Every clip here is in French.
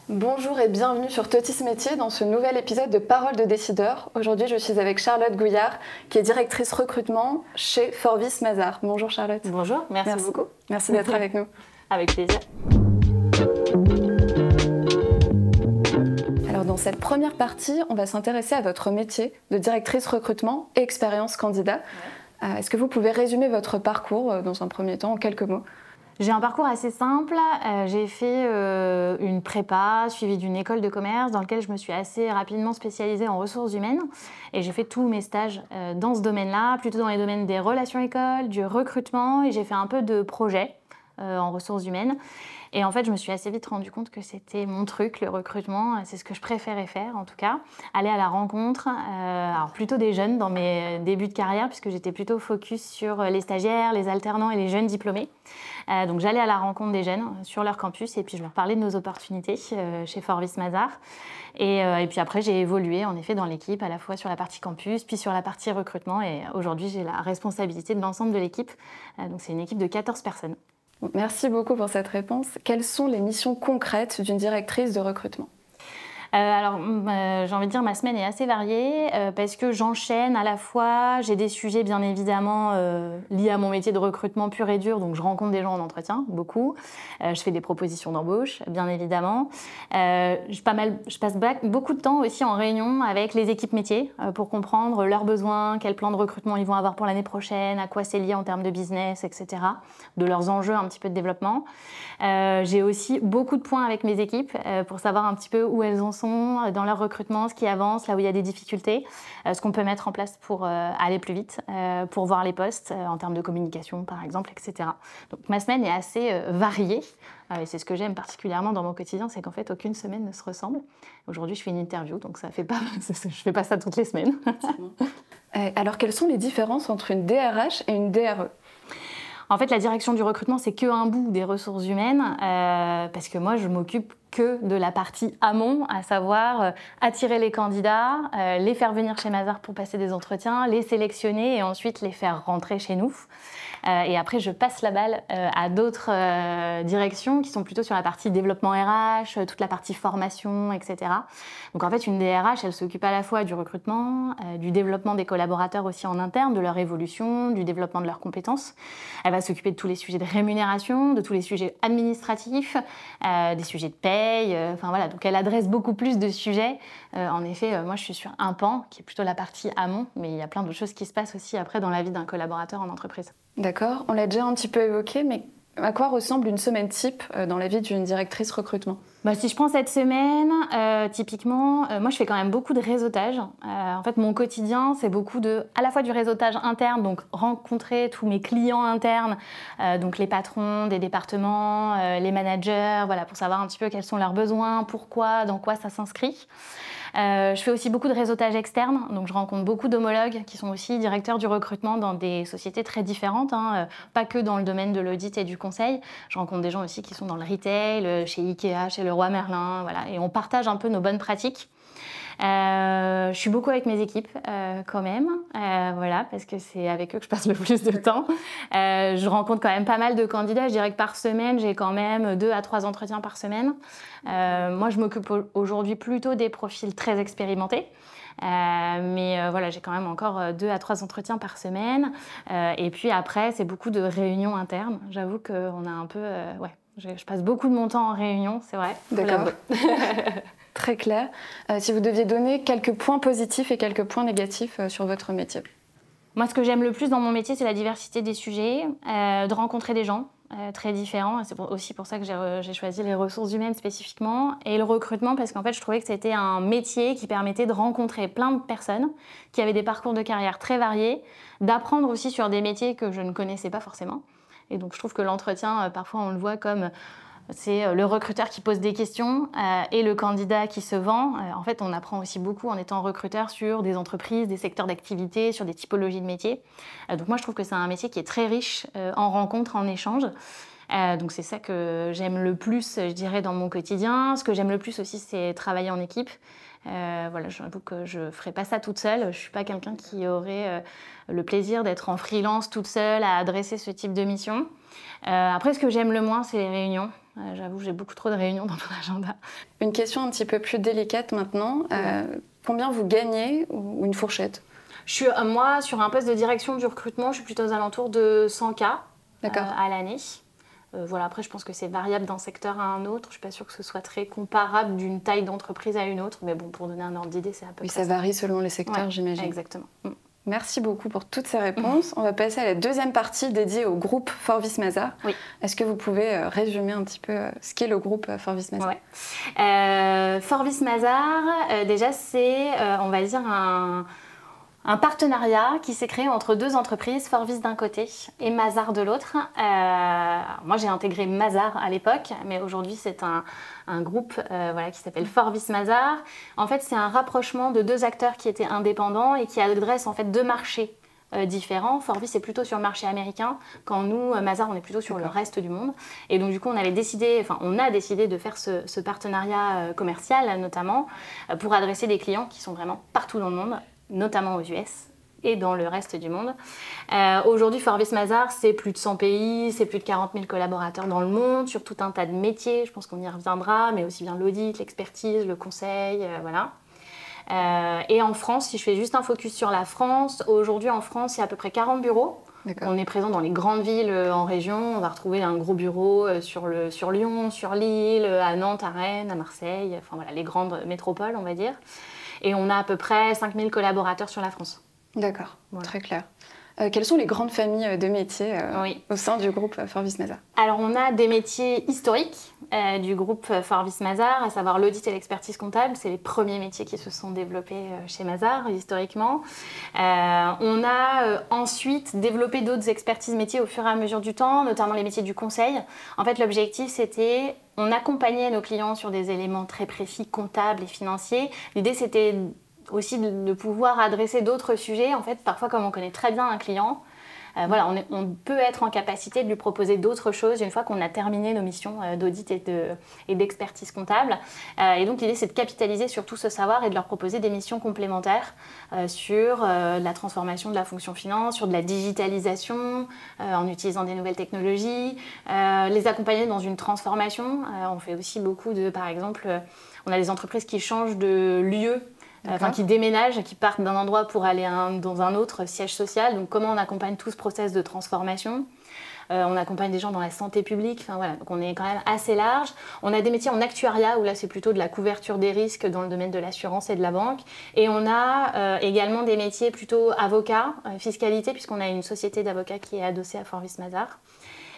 Bonjour et bienvenue sur Totis Métier dans ce nouvel épisode de Parole de décideur. Aujourd'hui, je suis avec Charlotte Gouillard, qui est directrice recrutement chez Forvis Mazars. Bonjour Charlotte. Bonjour, merci beaucoup. Merci d'être avec nous. Avec plaisir. Alors dans cette première partie, on va s'intéresser à votre métier de directrice recrutement et expérience candidat. Est-ce que vous pouvez résumer votre parcours dans un premier temps en quelques mots ? J'ai un parcours assez simple. J'ai fait une prépa suivie d'une école de commerce dans laquelle je me suis assez rapidement spécialisée en ressources humaines. Et j'ai fait tous mes stages dans ce domaine-là, plutôt dans les domaines des relations écoles, du recrutement. Et j'ai fait un peu de projet en ressources humaines. Et en fait, je me suis assez vite rendu compte que c'était mon truc, le recrutement. C'est ce que je préférais faire, en tout cas. Aller à la rencontre, alors plutôt des jeunes dans mes débuts de carrière, puisque j'étais plutôt focus sur les stagiaires, les alternants et les jeunes diplômés. Donc j'allais à la rencontre des jeunes sur leur campus et puis je leur parlais de nos opportunités chez Forvis Mazars. Et puis après, j'ai évolué en effet dans l'équipe, à la fois sur la partie campus, puis sur la partie recrutement. Et aujourd'hui, j'ai la responsabilité de l'ensemble de l'équipe. Donc c'est une équipe de 14 personnes. Merci beaucoup pour cette réponse. Quelles sont les missions concrètes d'une directrice de recrutement ? J'ai envie de dire ma semaine est assez variée parce que j'enchaîne à la fois, j'ai des sujets bien évidemment liés à mon métier de recrutement pur et dur, donc je rencontre des gens en entretien, beaucoup. Je fais des propositions d'embauche, bien évidemment. Je passe beaucoup de temps aussi en réunion avec les équipes métiers pour comprendre leurs besoins, quel plan de recrutement ils vont avoir pour l'année prochaine, à quoi c'est lié en termes de business, etc., de leurs enjeux un petit peu de développement. J'ai aussi beaucoup de points avec mes équipes pour savoir un petit peu où elles en sont dans leur recrutement, ce qui avance, là où il y a des difficultés, ce qu'on peut mettre en place pour aller plus vite, pour voir les postes en termes de communication par exemple, etc. Donc ma semaine est assez variée et c'est ce que j'aime particulièrement dans mon quotidien, c'est qu'en fait aucune semaine ne se ressemble. Aujourd'hui je fais une interview, donc ça fait pas, je fais pas ça toutes les semaines. Alors quelles sont les différences entre une DRH et une DRE ? En fait, la direction du recrutement, c'est qu'un bout des ressources humaines, parce que moi, je m'occupe que de la partie amont, à savoir attirer les candidats, les faire venir chez Mazars pour passer des entretiens, les sélectionner et ensuite les faire rentrer chez nous. Et après, je passe la balle à d'autres directions qui sont plutôt sur la partie développement RH, toute la partie formation, etc. Donc en fait, une DRH, elle s'occupe à la fois du recrutement, du développement des collaborateurs aussi en interne, de leur évolution, du développement de leurs compétences. Elle va s'occuper de tous les sujets de rémunération, de tous les sujets administratifs, des sujets de paye. Enfin voilà, donc elle adresse beaucoup plus de sujets. En effet, moi je suis sur un pan qui est plutôt la partie amont, mais il y a plein d'autres choses qui se passent aussi après dans la vie d'un collaborateur en entreprise. D'accord, on l'a déjà un petit peu évoqué, mais à quoi ressemble une semaine type dans la vie d'une directrice recrutement ? Si je prends cette semaine, typiquement, moi je fais quand même beaucoup de réseautage. En fait, mon quotidien, c'est beaucoup à la fois du réseautage interne, donc rencontrer tous mes clients internes, donc les patrons des départements, les managers, voilà, pour savoir un petit peu quels sont leurs besoins, pourquoi, dans quoi ça s'inscrit. Je fais aussi beaucoup de réseautage externe, donc je rencontre beaucoup d'homologues qui sont aussi directeurs du recrutement dans des sociétés très différentes, pas que dans le domaine de l'audit et du conseil. Je rencontre des gens aussi qui sont dans le retail, chez Ikea, chez Leroy Merlin, voilà, et on partage un peu nos bonnes pratiques. Je suis beaucoup avec mes équipes quand même, voilà, parce que c'est avec eux que je passe le plus de temps. Je rencontre quand même pas mal de candidats, je dirais que par semaine, j'ai quand même 2 à 3 entretiens par semaine. Moi, je m'occupe aujourd'hui plutôt des profils très expérimentés. Mais voilà, j'ai quand même encore 2 à 3 entretiens par semaine. Et puis après, c'est beaucoup de réunions internes. J'avoue qu'on a un peu... je passe beaucoup de mon temps en réunion, c'est vrai. D'accord. Très clair. Si vous deviez donner quelques points positifs et quelques points négatifs sur votre métier. Moi, ce que j'aime le plus dans mon métier, c'est la diversité des sujets, de rencontrer des gens très différents. C'est aussi pour ça que j'ai choisi les ressources humaines spécifiquement et le recrutement, parce qu'en fait, je trouvais que c'était un métier qui permettait de rencontrer plein de personnes qui avaient des parcours de carrière très variés, d'apprendre aussi sur des métiers que je ne connaissais pas forcément. Et donc, je trouve que l'entretien, parfois, on le voit comme... C'est le recruteur qui pose des questions et le candidat qui se vend. En fait, on apprend aussi beaucoup en étant recruteur sur des entreprises, des secteurs d'activité, sur des typologies de métiers. Donc moi, je trouve que c'est un métier qui est très riche en rencontres, en échanges. Donc c'est ça que j'aime le plus, je dirais, dans mon quotidien. Ce que j'aime le plus aussi, c'est travailler en équipe. Voilà, j'avoue que je ne ferai pas ça toute seule. Je ne suis pas quelqu'un qui aurait le plaisir d'être en freelance toute seule à adresser ce type de mission. Après, ce que j'aime le moins, c'est les réunions. J'avoue, j'ai beaucoup trop de réunions dans mon agenda. Une question un petit peu plus délicate maintenant. Combien vous gagnez ou une fourchette? Moi, sur un poste de direction du recrutement, je suis plutôt aux alentours de 100K à l'année. Voilà, après, je pense que c'est variable d'un secteur à un autre. Je ne suis pas sûre que ce soit très comparable d'une taille d'entreprise à une autre. Mais bon, pour donner un ordre d'idée, c'est à peu près ça varie selon les secteurs, j'imagine. Exactement. Merci beaucoup pour toutes ces réponses. On va passer à la deuxième partie dédiée au groupe Forvis Mazars. Oui. Est-ce que vous pouvez résumer un petit peu ce qu'est le groupe Forvis Mazars? Forvis Mazars, déjà, c'est, on va dire, un partenariat qui s'est créé entre deux entreprises, Forvis d'un côté et Mazars de l'autre. Moi, j'ai intégré Mazars à l'époque, mais aujourd'hui, c'est un groupe qui s'appelle Forvis Mazars. En fait, c'est un rapprochement de deux acteurs qui étaient indépendants et qui adressent en fait deux marchés différents. Forvis est plutôt sur le marché américain, quand nous, Mazars, on est plutôt sur le reste du monde. Et donc, du coup, on a décidé de faire ce partenariat commercial, notamment, pour adresser des clients qui sont vraiment partout dans le monde, notamment aux US et dans le reste du monde. Aujourd'hui, Forvis Mazars, c'est plus de 100 pays, c'est plus de 40 000 collaborateurs dans le monde, sur tout un tas de métiers, je pense qu'on y reviendra, mais aussi bien l'audit, l'expertise, le conseil, voilà. Et en France, si je fais juste un focus sur la France, aujourd'hui en France, il y a à peu près 40 bureaux. On est présent dans les grandes villes en région, on va retrouver un gros bureau sur Lyon, sur Lille, à Nantes, à Rennes, à Marseille, enfin voilà, les grandes métropoles, on va dire. Et on a à peu près 5000 collaborateurs sur la France. D'accord, voilà. Très clair. Quelles sont les grandes familles de métiers au sein du groupe Forvis Mazars? Alors, on a des métiers historiques du groupe Forvis Mazars, à savoir l'audit et l'expertise comptable. C'est les premiers métiers qui se sont développés chez Mazars, historiquement. On a ensuite développé d'autres expertises métiers au fur et à mesure du temps, notamment les métiers du conseil. En fait, l'objectif, c'était... On accompagnait nos clients sur des éléments très précis, comptables et financiers. L'idée, c'était aussi de pouvoir adresser d'autres sujets. En fait, parfois, comme on connaît très bien un client, on peut être en capacité de lui proposer d'autres choses une fois qu'on a terminé nos missions d'audit et d'expertise comptable. Et donc, l'idée, c'est de capitaliser sur tout ce savoir et de leur proposer des missions complémentaires sur la transformation de la fonction finance, sur de la digitalisation, en utilisant des nouvelles technologies, les accompagner dans une transformation. On fait aussi beaucoup par exemple, on a des entreprises qui changent de lieu, qui déménagent, qui partent d'un endroit pour aller dans un autre siège social. Donc, comment on accompagne tout ce process de transformation? On accompagne des gens dans la santé publique. Enfin, voilà. Donc, on est quand même assez large. On a des métiers en actuariat, où là, c'est plutôt de la couverture des risques dans le domaine de l'assurance et de la banque. Et on a également des métiers plutôt avocats, fiscalité, puisqu'on a une société d'avocats qui est adossée à Forvis Mazars.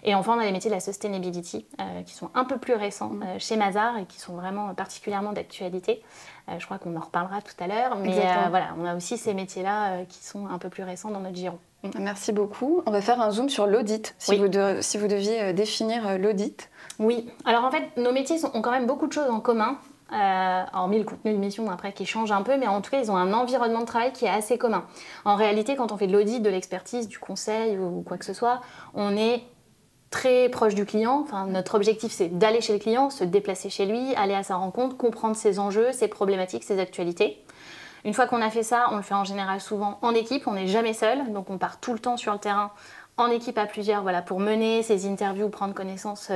Et enfin, on a les métiers de la sustainability qui sont un peu plus récents chez Mazars et qui sont vraiment particulièrement d'actualité. Je crois qu'on en reparlera tout à l'heure. Mais on a aussi ces métiers-là qui sont un peu plus récents dans notre giron. Merci beaucoup. On va faire un zoom sur l'audit, si vous deviez définir l'audit. Oui. Alors en fait, nos métiers ont quand même beaucoup de choses en commun. Hormis le contenu de mission après qui change un peu, mais en tout cas ils ont un environnement de travail qui est assez commun. En réalité, quand on fait de l'audit, de l'expertise, du conseil ou quoi que ce soit, on est très proche du client. Enfin, notre objectif, c'est d'aller chez le client, se déplacer chez lui, aller à sa rencontre, comprendre ses enjeux, ses problématiques, ses actualités. Une fois qu'on a fait ça, on le fait en général souvent en équipe, on n'est jamais seul, donc on part tout le temps sur le terrain en équipe à plusieurs, pour mener ces interviews, prendre connaissance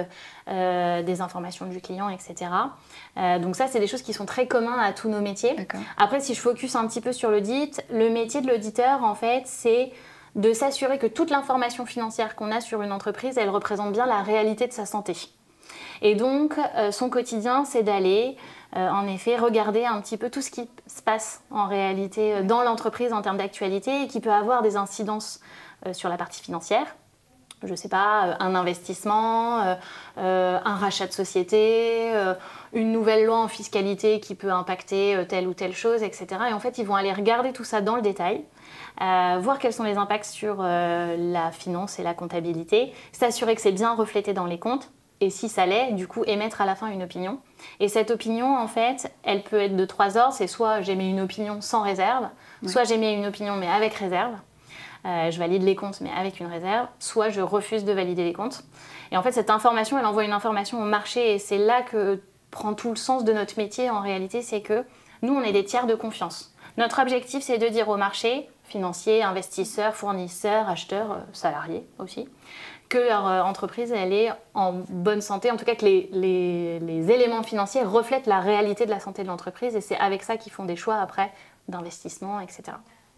des informations du client, etc. Donc ça, c'est des choses qui sont très communes à tous nos métiers. Après, si je focus un petit peu sur l'audit, le métier de l'auditeur, en fait, c'est de s'assurer que toute l'information financière qu'on a sur une entreprise, elle représente bien la réalité de sa santé. Et donc, son quotidien, c'est d'aller, en effet, regarder un petit peu tout ce qui se passe en réalité dans l'entreprise en termes d'actualité et qui peut avoir des incidences sur la partie financière. Je ne sais pas, un investissement, un rachat de société, une nouvelle loi en fiscalité qui peut impacter telle ou telle chose, etc. Et en fait, ils vont aller regarder tout ça dans le détail, voir quels sont les impacts sur la finance et la comptabilité, s'assurer que c'est bien reflété dans les comptes, et si ça l'est, du coup, émettre à la fin une opinion. Et cette opinion, en fait, elle peut être de 3 ordres. C'est soit j'émets une opinion sans réserve, soit j'émets une opinion mais avec réserve. Je valide les comptes mais avec une réserve, soit je refuse de valider les comptes. Et en fait, cette information, elle envoie une information au marché et c'est là que prend tout le sens de notre métier en réalité, c'est que nous, on est des tiers de confiance. Notre objectif, c'est de dire au marché, financiers, investisseurs, fournisseurs, acheteurs, salariés aussi, que leur entreprise elle est en bonne santé, en tout cas que les éléments financiers reflètent la réalité de la santé de l'entreprise et c'est avec ça qu'ils font des choix après d'investissement, etc.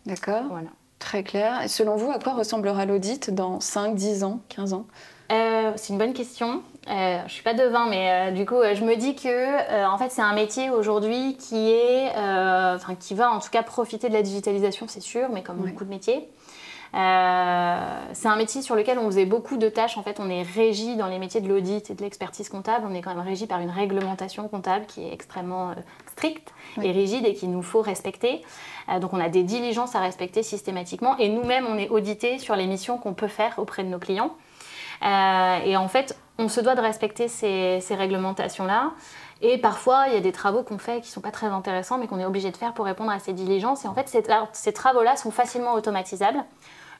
D'accord, voilà. Très clair. Et selon vous, à quoi ressemblera l'audit dans 5, 10 ans, 15 ans ? C'est une bonne question. Je ne suis pas devin, mais du coup, je me dis que en fait, c'est un métier aujourd'hui qui va en tout cas profiter de la digitalisation, c'est sûr, mais comme beaucoup de métiers. C'est un métier sur lequel on faisait beaucoup de tâches. En fait, on est régi dans les métiers de l'audit et de l'expertise comptable. On est quand même régi par une réglementation comptable qui est extrêmement stricte et rigide et qu'il nous faut respecter. Donc, on a des diligences à respecter systématiquement. Et nous-mêmes, on est audité sur les missions qu'on peut faire auprès de nos clients. Et en fait, on se doit de respecter ces réglementations-là. Et parfois, il y a des travaux qu'on fait qui ne sont pas très intéressants, mais qu'on est obligé de faire pour répondre à ces diligences. Et en fait, ces travaux-là sont facilement automatisables.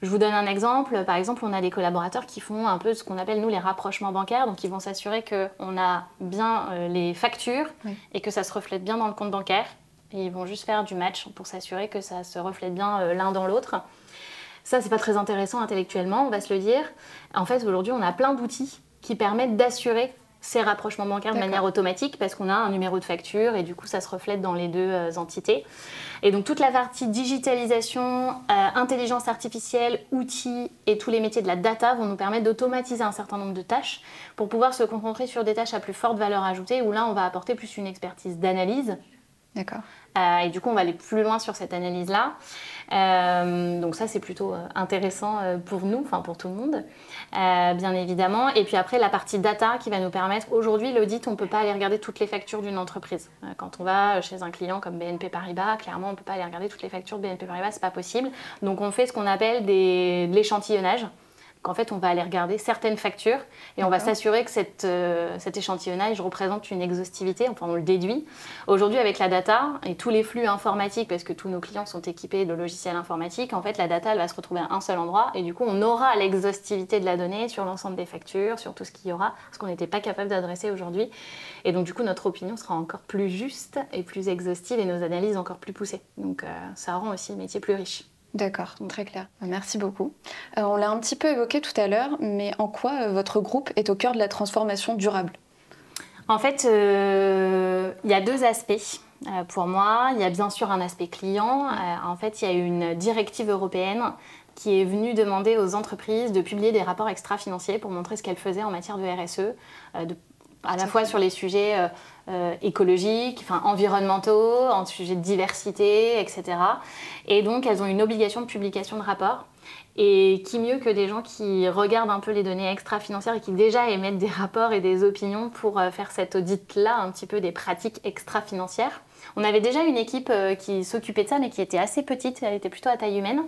Je vous donne un exemple. Par exemple, on a des collaborateurs qui font un peu ce qu'on appelle, nous, les rapprochements bancaires. Donc, ils vont s'assurer qu'on a bien les factures et que ça se reflète bien dans le compte bancaire. Et ils vont juste faire du match pour s'assurer que ça se reflète bien l'un dans l'autre. Ça, c'est pas très intéressant intellectuellement, on va se le dire. En fait, aujourd'hui, on a plein d'outils qui permettent d'assurer ces rapprochements bancaires de manière automatique parce qu'on a un numéro de facture et du coup, ça se reflète dans les deux entités. Et donc, toute la partie digitalisation, intelligence artificielle, outils et tous les métiers de la data vont nous permettre d'automatiser un certain nombre de tâches pour pouvoir se concentrer sur des tâches à plus forte valeur ajoutée où là, on va apporter plus une expertise d'analyse. D'accord. Et du coup, on va aller plus loin sur cette analyse-là. Donc ça, c'est plutôt intéressant pour nous, enfin pour tout le monde, bien évidemment. Et puis après, la partie data qui va nous permettre... Aujourd'hui, l'audit, on ne peut pas aller regarder toutes les factures d'une entreprise. Quand on va chez un client comme BNP Paribas, clairement, on ne peut pas aller regarder toutes les factures de BNP Paribas, ce n'est pas possible. Donc on fait ce qu'on appelle de l'échantillonnage. En fait, on va aller regarder certaines factures et on va s'assurer que cet échantillonnage représente une exhaustivité, enfin on le déduit. Aujourd'hui, avec la data et tous les flux informatiques, parce que tous nos clients sont équipés de logiciels informatiques, en fait, la data, elle va se retrouver à un seul endroit et du coup, on aura l'exhaustivité de la donnée sur l'ensemble des factures, sur tout ce qu'il y aura, ce qu'on n'était pas capable d'adresser aujourd'hui. Et donc, du coup, notre opinion sera encore plus juste et plus exhaustive et nos analyses encore plus poussées. Donc, ça rend aussi le métier plus riche. D'accord, très clair. Merci beaucoup. On l'a un petit peu évoqué tout à l'heure, mais en quoi votre groupe est au cœur de la transformation durable ? En fait, il y a deux aspects pour moi. Il y a bien sûr un aspect client. En fait, il y a une directive européenne qui est venue demander aux entreprises de publier des rapports extra-financiers pour montrer ce qu'elles faisaient en matière de RSE, à la fois sur les sujets écologiques, enfin, environnementaux, en sujet de diversité, etc. Et donc, elles ont une obligation de publication de rapports. Et qui mieux que des gens qui regardent un peu les données extra-financières et qui déjà émettent des rapports et des opinions pour faire cet audit-là, un petit peu des pratiques extra-financières. On avait déjà une équipe qui s'occupait de ça, mais qui était assez petite, elle était plutôt à taille humaine.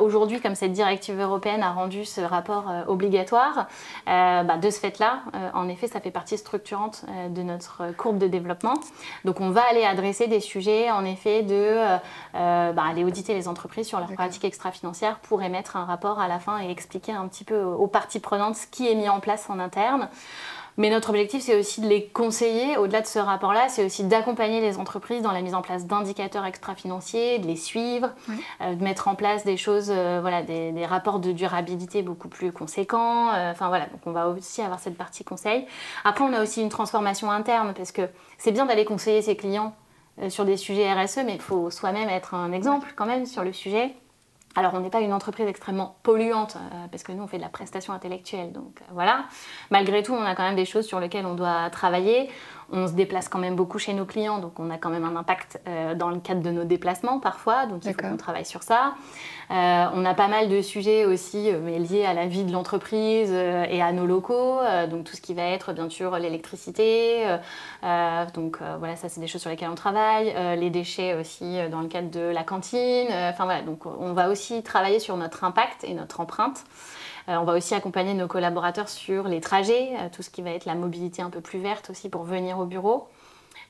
Aujourd'hui, comme cette directive européenne a rendu ce rapport obligatoire, de ce fait-là, en effet, ça fait partie structurante de notre courbe de développement. Donc, on va aller adresser des sujets, en effet, aller auditer les entreprises sur leurs pratiques extra-financières pour émettre un rapport à la fin et expliquer un petit peu aux parties prenantes ce qui est mis en place en interne. Mais notre objectif, c'est aussi de les conseiller, au-delà de ce rapport-là, c'est aussi d'accompagner les entreprises dans la mise en place d'indicateurs extra-financiers, de les suivre, de mettre en place des choses, des rapports de durabilité beaucoup plus conséquents. Donc on va aussi avoir cette partie conseil. Après, on a aussi une transformation interne, parce que c'est bien d'aller conseiller ses clients sur des sujets RSE, mais il faut soi-même être un exemple quand même sur le sujet. Alors, on n'est pas une entreprise extrêmement polluante, parce que nous, on fait de la prestation intellectuelle. Donc, voilà. Malgré tout, on a quand même des choses sur lesquelles on doit travailler. On se déplace quand même beaucoup chez nos clients, donc on a quand même un impact dans le cadre de nos déplacements parfois. Donc, il faut qu'on travaille sur ça. On a pas mal de sujets aussi liés à la vie de l'entreprise et à nos locaux. Donc, tout ce qui va être, bien sûr, l'électricité. Ça, c'est des choses sur lesquelles on travaille. Les déchets aussi dans le cadre de la cantine. Donc, on va aussi travailler sur notre impact et notre empreinte. On va aussi accompagner nos collaborateurs sur les trajets, tout ce qui va être la mobilité un peu plus verte aussi pour venir au bureau.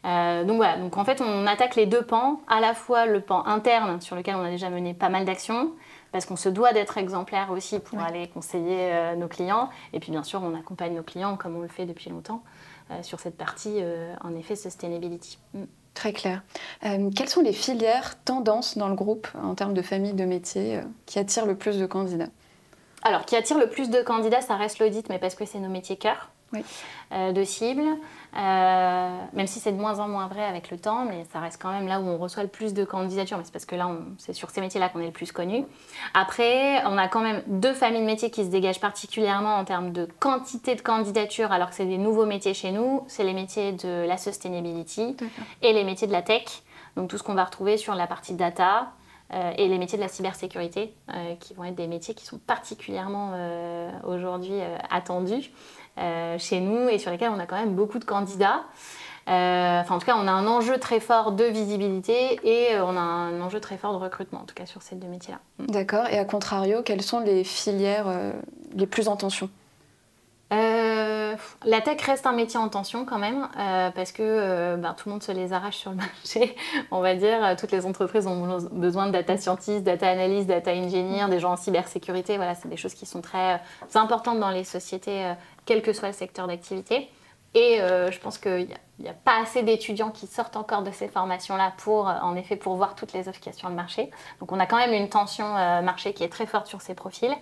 Donc en fait on attaque les deux pans, à la fois le pan interne sur lequel on a déjà mené pas mal d'actions, parce qu'on se doit d'être exemplaire aussi pour aller conseiller nos clients, et puis bien sûr on accompagne nos clients comme on le fait depuis longtemps sur cette partie en effet sustainability. Très clair. Quelles sont les filières tendances dans le groupe en termes de famille de métiers qui attirent le plus de candidats ? Alors, qui attire le plus de candidats, ça reste l'audit, mais parce que c'est nos métiers cœur de cible. Même si c'est de moins en moins vrai avec le temps, mais ça reste quand même là où on reçoit le plus de candidatures. Mais c'est parce que là, c'est sur ces métiers-là qu'on est le plus connus. Après, on a quand même 2 familles de métiers qui se dégagent particulièrement en termes de quantité de candidatures, alors que c'est des nouveaux métiers chez nous. C'est les métiers de la sustainability et les métiers de la tech. Donc tout ce qu'on va retrouver sur la partie data et les métiers de la cybersécurité, qui vont être des métiers qui sont particulièrement aujourd'hui attendus chez nous et sur lesquels on a quand même beaucoup de candidats. En tout cas, on a un enjeu très fort de visibilité et on a un enjeu très fort de recrutement, en tout cas sur ces 2 métiers-là. D'accord. Et à contrario, quelles sont les filières les plus en tension ? La tech reste un métier en tension quand même, parce que tout le monde se les arrache sur le marché. On va dire, toutes les entreprises ont besoin de data scientists, data analysts, data engineers, des gens en cybersécurité. Voilà, c'est des choses qui sont très importantes dans les sociétés, quel que soit le secteur d'activité. Et je pense qu'il n'y a pas assez d'étudiants qui sortent encore de ces formations-là pour voir toutes les offres qu'il y a sur le marché. Donc on a quand même une tension marché qui est très forte sur ces profils.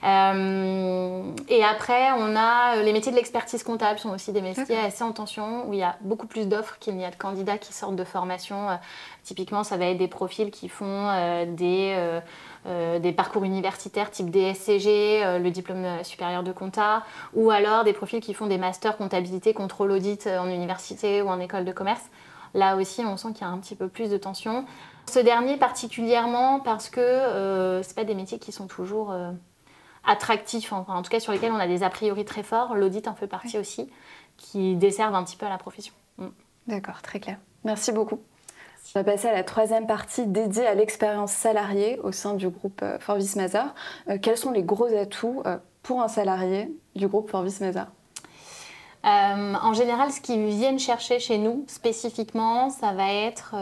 Et après, on a les métiers de l'expertise comptable sont aussi des métiers assez en tension où il y a beaucoup plus d'offres qu'il n'y a de candidats qui sortent de formation. Typiquement, ça va être des profils qui font des parcours universitaires type DSCG, le diplôme supérieur de compta, ou alors des profils qui font des masters comptabilité, contrôle audit en université ou en école de commerce. Là aussi, on sent qu'il y a un petit peu plus de tension. Ce dernier particulièrement parce que ce pas des métiers qui sont toujours attractifs, en tout cas sur lesquels on a des a priori très forts. L'audit en fait partie aussi, qui desservent un petit peu à la profession. D'accord, très clair. Merci beaucoup. On va passer à la 3e partie dédiée à l'expérience salariée au sein du groupe Forvis Mazars. Quels sont les gros atouts pour un salarié du groupe Forvis Mazars ? En général, ce qu'ils viennent chercher chez nous spécifiquement, ça va être,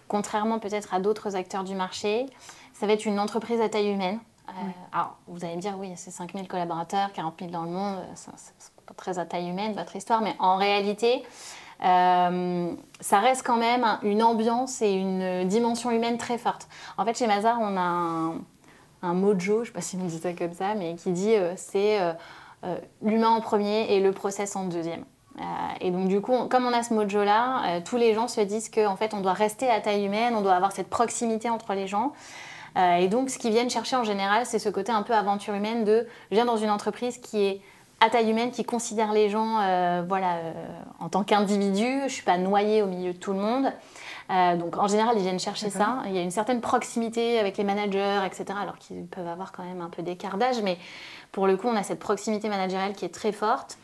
contrairement peut-être à d'autres acteurs du marché, ça va être une entreprise à taille humaine. Alors, vous allez me dire, oui, c'est 5000 collaborateurs, 40 000 dans le monde, c'est pas très à taille humaine votre histoire, mais en réalité, ça reste quand même une ambiance et une dimension humaine très forte. En fait, chez Mazars, on a un mojo, je ne sais pas si on dit ça comme ça, mais qui dit c'est l'humain en premier et le process en deuxième. Et donc du coup, comme on a ce mojo-là, tous les gens se disent qu'en fait, on doit rester à taille humaine, on doit avoir cette proximité entre les gens. Et donc, ce qu'ils viennent chercher en général, c'est ce côté un peu aventure humaine de « je viens dans une entreprise qui est à taille humaine, qui considère les gens en tant qu'individus, je ne suis pas noyée au milieu de tout le monde ». Donc en général, ils viennent chercher ça. Il y a une certaine proximité avec les managers, etc. Alors qu'ils peuvent avoir quand même un peu d'écart d'âge, mais pour le coup, on a cette proximité managériale qui est très forte.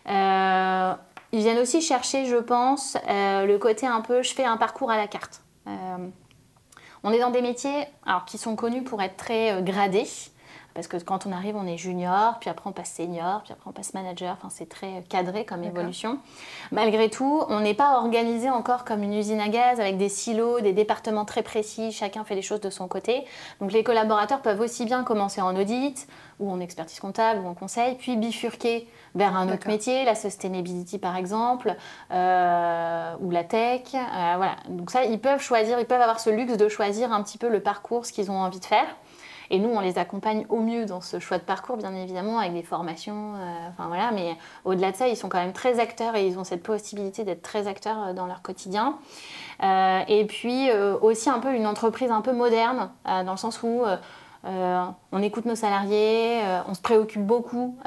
Ils viennent aussi chercher, je pense, le côté un peu « je fais un parcours à la carte ». On est dans des métiers qui sont connus pour être très gradés. Parce que quand on arrive, on est junior, puis après on passe senior, puis après on passe manager. Enfin, c'est très cadré comme évolution. Malgré tout, on n'est pas organisé encore comme une usine à gaz avec des silos, des départements très précis. Chacun fait les choses de son côté. Donc les collaborateurs peuvent aussi bien commencer en audit, ou en expertise comptable, ou en conseil, puis bifurquer vers un autre métier, la sustainability par exemple, ou la tech. Voilà. Donc ça, ils peuvent choisir, ils peuvent avoir ce luxe de choisir un petit peu le parcours, ce qu'ils ont envie de faire. Et nous, on les accompagne au mieux dans ce choix de parcours, bien évidemment, avec des formations. Voilà. Mais au-delà de ça, ils sont quand même très acteurs et ils ont cette possibilité d'être très acteurs dans leur quotidien. Et puis aussi un peu une entreprise un peu moderne, dans le sens où on écoute nos salariés, on se préoccupe beaucoup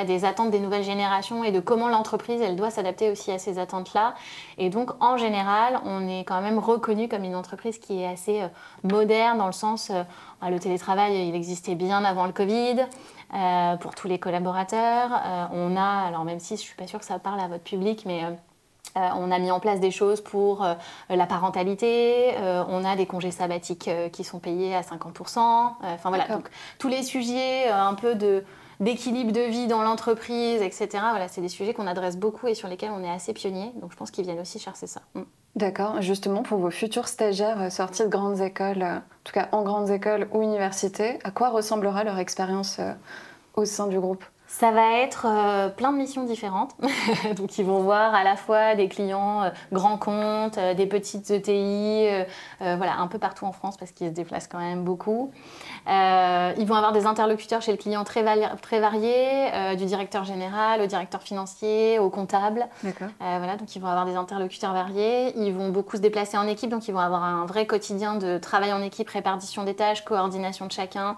des attentes des nouvelles générations et de comment l'entreprise elle doit s'adapter aussi à ces attentes-là. Et donc, en général, on est quand même reconnu comme une entreprise qui est assez moderne dans le sens, le télétravail, il existait bien avant le Covid pour tous les collaborateurs. On a, alors même si je ne suis pas sûre que ça parle à votre public, mais on a mis en place des choses pour la parentalité, on a des congés sabbatiques qui sont payés à 50%. Voilà, donc tous les sujets un peu d'équilibre de vie dans l'entreprise, etc. Voilà, c'est des sujets qu'on adresse beaucoup et sur lesquels on est assez pionniers. Donc je pense qu'ils viennent aussi chercher ça. D'accord. Justement, pour vos futurs stagiaires sortis de grandes écoles, en tout cas en grandes écoles ou universités, à quoi ressemblera leur expérience au sein du groupe ? Ça va être plein de missions différentes. Donc, ils vont voir à la fois des clients grands comptes, des petites ETI, voilà, un peu partout en France parce qu'ils se déplacent quand même beaucoup. Ils vont avoir des interlocuteurs chez le client très variés, du directeur général au directeur financier, au comptable. Voilà, donc, ils vont avoir des interlocuteurs variés. Ils vont beaucoup se déplacer en équipe, donc ils vont avoir un vrai quotidien de travail en équipe, répartition des tâches, coordination de chacun.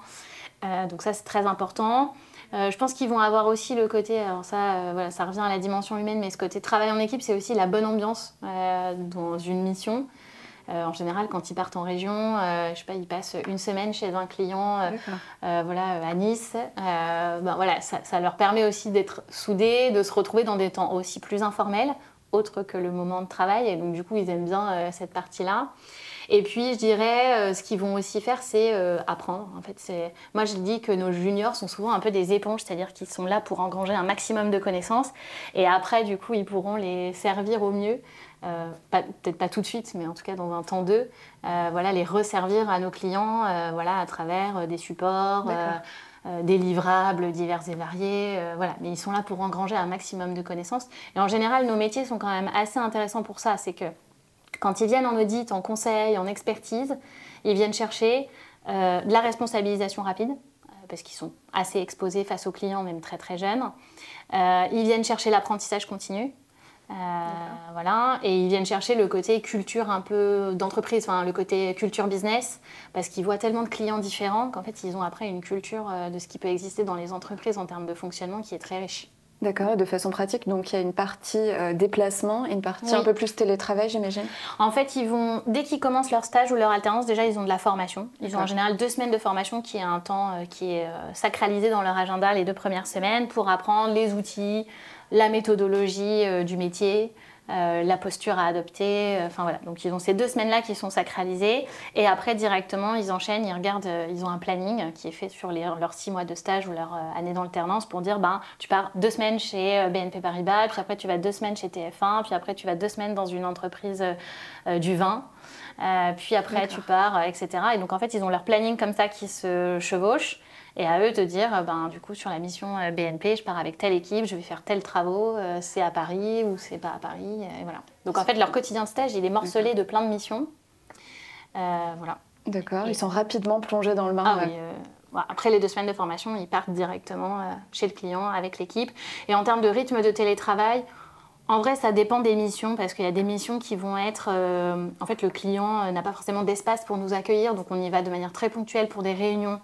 Donc ça, c'est très important. Je pense qu'ils vont avoir aussi le côté, alors ça, voilà, ça revient à la dimension humaine, mais ce côté travail en équipe, c'est aussi la bonne ambiance dans une mission. En général, quand ils partent en région, je sais pas, ils passent une semaine chez un client voilà, à Nice. Voilà, ça leur permet aussi d'être soudés, de se retrouver dans des temps aussi plus informels, autres que le moment de travail. Et donc, du coup, ils aiment bien cette partie-là. Et puis, je dirais, ce qu'ils vont aussi faire, c'est apprendre. En fait, moi, je dis que nos juniors sont souvent un peu des éponges, c'est-à-dire qu'ils sont là pour engranger un maximum de connaissances. Et après, du coup, ils pourront les servir au mieux. Peut-être pas tout de suite, mais en tout cas dans un temps d'eux, voilà, les resservir à nos clients voilà, à travers des supports, des livrables divers et variés. Voilà. Mais ils sont là pour engranger un maximum de connaissances. Et en général, nos métiers sont quand même assez intéressants pour ça. C'est que quand ils viennent en audit, en conseil, en expertise, ils viennent chercher de la responsabilisation rapide, parce qu'ils sont assez exposés face aux clients, même très très jeunes. Ils viennent chercher l'apprentissage continu. Voilà, et ils viennent chercher le côté culture un peu d'entreprise, enfin le côté culture business, parce qu'ils voient tellement de clients différents qu'en fait ils ont après une culture de ce qui peut exister dans les entreprises en termes de fonctionnement qui est très riche. D'accord, de façon pratique, donc il y a une partie déplacement et une partie un peu plus télétravail, j'imagine. En fait, dès qu'ils commencent leur stage ou leur alternance, déjà ils ont de la formation. Ils ont en général 2 semaines de formation qui est un temps qui est sacralisé dans leur agenda les 2 premières semaines pour apprendre les outils, la méthodologie du métier, la posture à adopter. Enfin voilà, donc ils ont ces 2 semaines-là qui sont sacralisées et après directement ils enchaînent, ils regardent, ils ont un planning qui est fait sur leurs 6 mois de stage ou leur année d'alternance pour dire tu pars 2 semaines chez BNP Paribas, puis après tu vas 2 semaines chez TF1, puis après tu vas 2 semaines dans une entreprise du vin. Puis après tu pars, etc. Et donc en fait ils ont leur planning comme ça qui se chevauche. Et à eux de dire, du coup, sur la mission BNP, je pars avec telle équipe, je vais faire tels travaux, c'est à Paris ou c'est pas à Paris, et voilà. Donc en fait, leur quotidien de stage, il est morcelé de plein de missions. Voilà. D'accord, ils sont rapidement plongés dans le bain. Après les 2 semaines de formation, ils partent directement chez le client avec l'équipe. Et en termes de rythme de télétravail, en vrai, ça dépend des missions, parce qu'il y a des missions qui vont être... en fait, le client n'a pas forcément d'espace pour nous accueillir, donc on y va de manière très ponctuelle pour des réunions.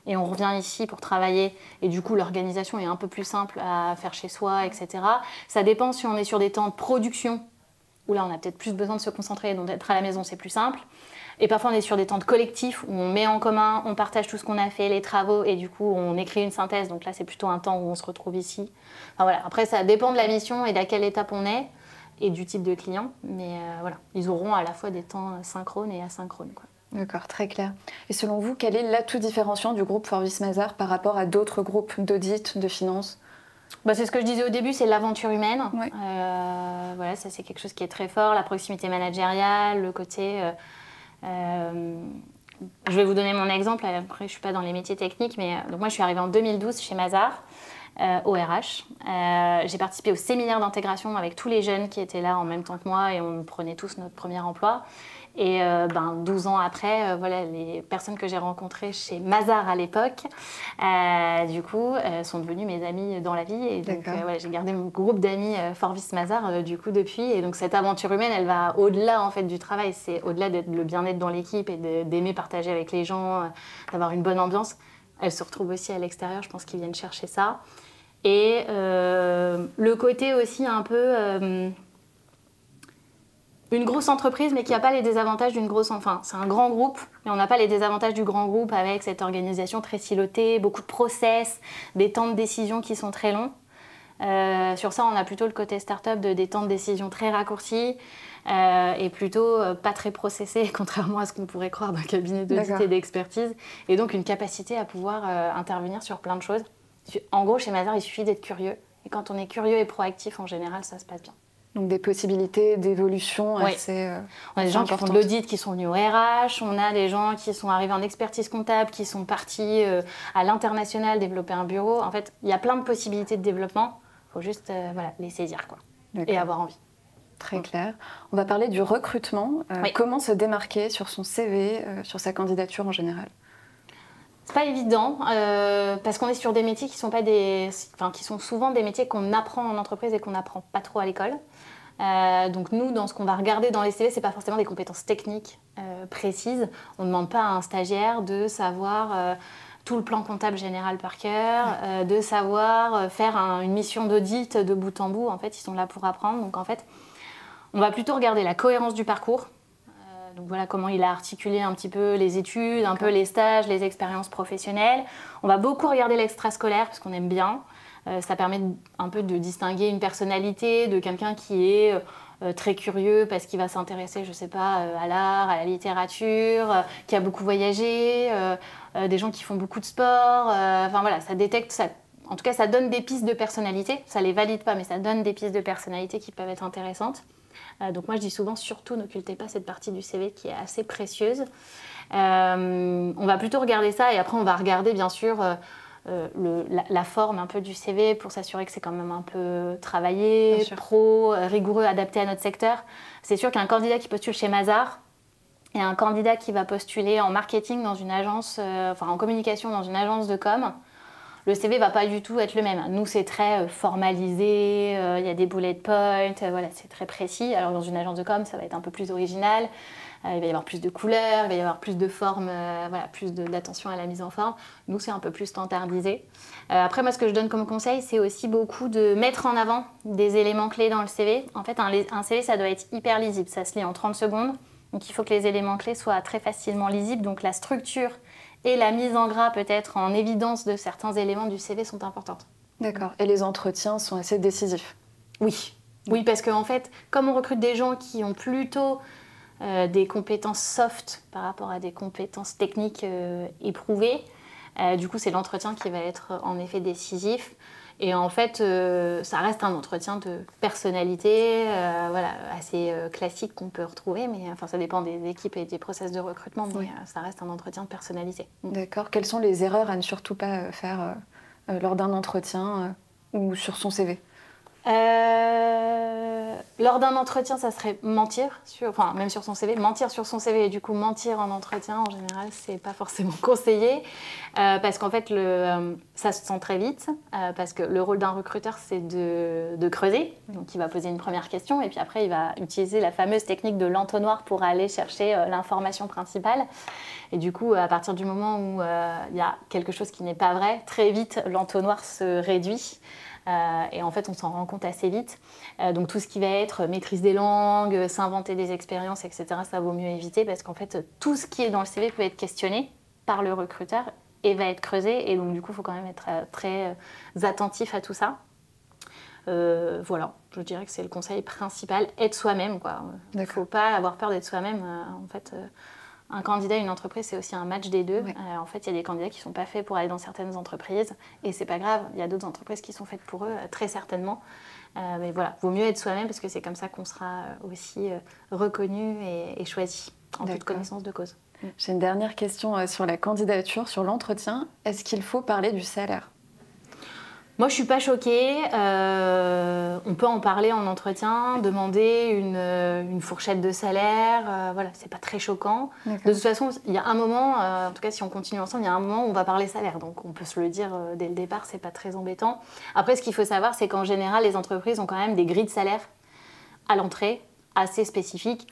Et on revient ici pour travailler. Et du coup, l'organisation est un peu plus simple à faire chez soi, etc. Ça dépend si on est sur des temps de production, où là, on a peut-être plus besoin de se concentrer, donc d'être à la maison, c'est plus simple. Et parfois, on est sur des temps de collectif, où on met en commun, on partage tout ce qu'on a fait, les travaux, et du coup, on écrit une synthèse. Donc là, c'est plutôt un temps où on se retrouve ici. Enfin, voilà. Après, ça dépend de la mission et d'à quelle étape on est, et du type de client. Mais voilà, ils auront à la fois des temps synchrones et asynchrones, quoi. D'accord, très clair. Et selon vous, quel est l'atout différenciant du groupe Forvis Mazars par rapport à d'autres groupes d'audit, de finance ? C'est ce que je disais au début, c'est l'aventure humaine. Ouais. Voilà, ça c'est quelque chose qui est très fort, la proximité managériale, le côté... je vais vous donner mon exemple, après je ne suis pas dans les métiers techniques, mais donc moi je suis arrivée en 2012 chez Mazars, au RH. J'ai participé au séminaire d'intégration avec tous les jeunes qui étaient là en même temps que moi et on prenait tous notre premier emploi. Et 12 ans après, voilà, les personnes que j'ai rencontrées chez Mazars à l'époque, du coup, sont devenues mes amies dans la vie. Et donc, voilà, j'ai gardé mon groupe d'amis Forvis Mazars du coup depuis. Et donc, cette aventure humaine, elle va au-delà en fait du travail. C'est au-delà d'être le bien-être dans l'équipe et d'aimer partager avec les gens, d'avoir une bonne ambiance. Elle se retrouve aussi à l'extérieur. Je pense qu'ils viennent chercher ça. Et le côté aussi un peu... une grosse entreprise, mais qui n'a pas les désavantages d'une grosse... Enfin, c'est un grand groupe, mais on n'a pas les désavantages du grand groupe avec cette organisation très silotée, beaucoup de process, des temps de décision qui sont très longs. Sur ça, on a plutôt le côté start-up des temps de décision très raccourcis et plutôt pas très processés, contrairement à ce qu'on pourrait croire d'un cabinet d'audit et d'expertise. Et donc, une capacité à pouvoir intervenir sur plein de choses. En gros, chez Mazars, il suffit d'être curieux. Et quand on est curieux et proactif, en général, ça se passe bien. Donc des possibilités d'évolution assez on a des gens qui font de l'audit, qui sont venus au RH, on a des gens qui sont arrivés en expertise comptable, qui sont partis à l'international développer un bureau. En fait, il y a plein de possibilités de développement, il faut juste les saisir quoi, et avoir envie. Très clair. On va parler du recrutement. Comment se démarquer sur son CV, sur sa candidature en général? C'est pas évident parce qu'on est sur des métiers qui sont qui sont souvent des métiers qu'on apprend en entreprise et qu'on n'apprend pas trop à l'école. Donc nous, dans ce qu'on va regarder dans les CV, c'est pas forcément des compétences techniques précises. On ne demande pas à un stagiaire de savoir tout le plan comptable général par cœur, de savoir faire une mission d'audit de bout en bout. En fait, ils sont là pour apprendre. Donc en fait, on va plutôt regarder la cohérence du parcours. Donc voilà comment il a articulé un petit peu les études, un peu les stages, les expériences professionnelles. On va beaucoup regarder l'extrascolaire parce qu'on aime bien. Ça permet un peu de distinguer une personnalité de quelqu'un qui est très curieux parce qu'il va s'intéresser, je sais pas, à l'art, à la littérature, qui a beaucoup voyagé, des gens qui font beaucoup de sport. Enfin voilà, ça détecte, en tout cas ça donne des pistes de personnalité. Ça les valide pas, mais ça donne des pistes de personnalité qui peuvent être intéressantes. Donc moi je dis souvent, surtout n'occultez pas cette partie du CV qui est assez précieuse. On va plutôt regarder ça et après on va regarder bien sûr la forme un peu du CV pour s'assurer que c'est quand même un peu travaillé, pro, rigoureux, adapté à notre secteur. C'est sûr qu'un candidat qui postule chez Mazars et un candidat qui va postuler en marketing dans une agence, en communication dans une agence de com, le CV va pas du tout être le même. Nous, c'est très formalisé, il y a des bullet points, voilà, c'est très précis. Alors dans une agence de com, ça va être un peu plus original. Il va y avoir plus de couleurs, il va y avoir plus de formes, plus d'attention à la mise en forme. Nous, c'est un peu plus standardisé. Après, moi, ce que je donne comme conseil, c'est aussi beaucoup de mettre en avant des éléments clés dans le CV. En fait, un CV, ça doit être hyper lisible. Ça se lit en 30 secondes. Donc, il faut que les éléments clés soient très facilement lisibles. Donc, la structure et la mise en gras, peut-être en évidence de certains éléments du CV sont importantes. D'accord. Et les entretiens sont assez décisifs? Oui. Oui, parce qu'en fait, comme on recrute des gens qui ont plutôt des compétences soft par rapport à des compétences techniques éprouvées, du coup, c'est l'entretien qui va être en effet décisif. Et en fait, ça reste un entretien de personnalité assez classique qu'on peut retrouver, mais ça dépend des équipes et des process de recrutement, mais ça reste un entretien de personnalité. D'accord. Quelles sont les erreurs à ne surtout pas faire lors d'un entretien ou sur son CV? Lors d'un entretien, ça serait mentir, même sur son CV, mentir sur son CV et du coup mentir en entretien, en général, c'est pas forcément conseillé parce qu'en fait, ça se sent très vite parce que le rôle d'un recruteur, c'est de creuser. Donc, il va poser une première question et puis après, il va utiliser la fameuse technique de l'entonnoir pour aller chercher l'information principale. Et du coup, à partir du moment où il y a quelque chose qui n'est pas vrai, très vite, l'entonnoir se réduit. Et en fait, on s'en rend compte assez vite. Donc tout ce qui va être maîtrise des langues, s'inventer des expériences, etc., ça vaut mieux éviter parce qu'en fait, tout ce qui est dans le CV peut être questionné par le recruteur et va être creusé. Et donc du coup, il faut quand même être très attentif à tout ça. Voilà, je dirais que c'est le conseil principal, être soi-même, quoi. Il ne faut pas avoir peur d'être soi-même. Un candidat, une entreprise, c'est aussi un match des deux. En fait, il y a des candidats qui ne sont pas faits pour aller dans certaines entreprises et c'est pas grave. Il y a d'autres entreprises qui sont faites pour eux, très certainement. Mais voilà, vaut mieux être soi-même parce que c'est comme ça qu'on sera aussi reconnu et choisi en toute connaissance de cause. J'ai une dernière question sur la candidature, sur l'entretien. Est-ce qu'il faut parler du salaire ? Moi, je ne suis pas choquée. On peut en parler en entretien, demander une fourchette de salaire. Voilà, c'est pas très choquant. De toute façon, il y a un moment, en tout cas si on continue ensemble, il y a un moment où on va parler salaire. Donc on peut se le dire dès le départ, c'est pas très embêtant. Après, ce qu'il faut savoir, c'est qu'en général, les entreprises ont quand même des grilles de salaire à l'entrée, assez spécifiques,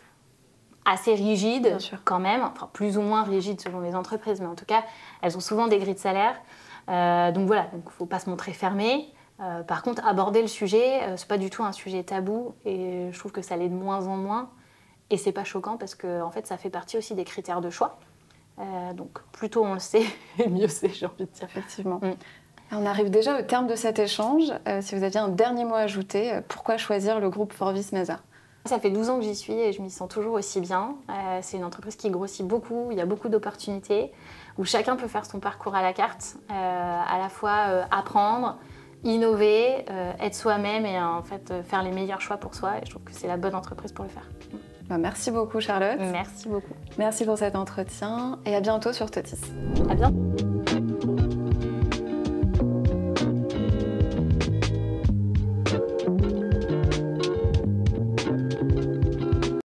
assez rigides quand même. Enfin, plus ou moins rigides selon les entreprises, mais en tout cas, elles ont souvent des grilles de salaire. Donc voilà, il ne faut pas se montrer fermé. Par contre, aborder le sujet, c'est pas du tout un sujet tabou et je trouve que ça l'est de moins en moins. Et c'est pas choquant parce que en fait, ça fait partie aussi des critères de choix. Donc plus tôt on le sait, mieux c'est, j'ai envie de dire. Effectivement. On arrive déjà au terme de cet échange. Si vous aviez un dernier mot à ajouter, pourquoi choisir le groupe Forvis Mazars ? Ça fait 12 ans que j'y suis et je m'y sens toujours aussi bien. C'est une entreprise qui grossit beaucoup, il y a beaucoup d'opportunités, où chacun peut faire son parcours à la carte, à la fois apprendre, innover, être soi-même et en fait faire les meilleurs choix pour soi. Et je trouve que c'est la bonne entreprise pour le faire. Merci beaucoup Charlotte. Merci beaucoup. Merci pour cet entretien et à bientôt sur Totis. À bientôt.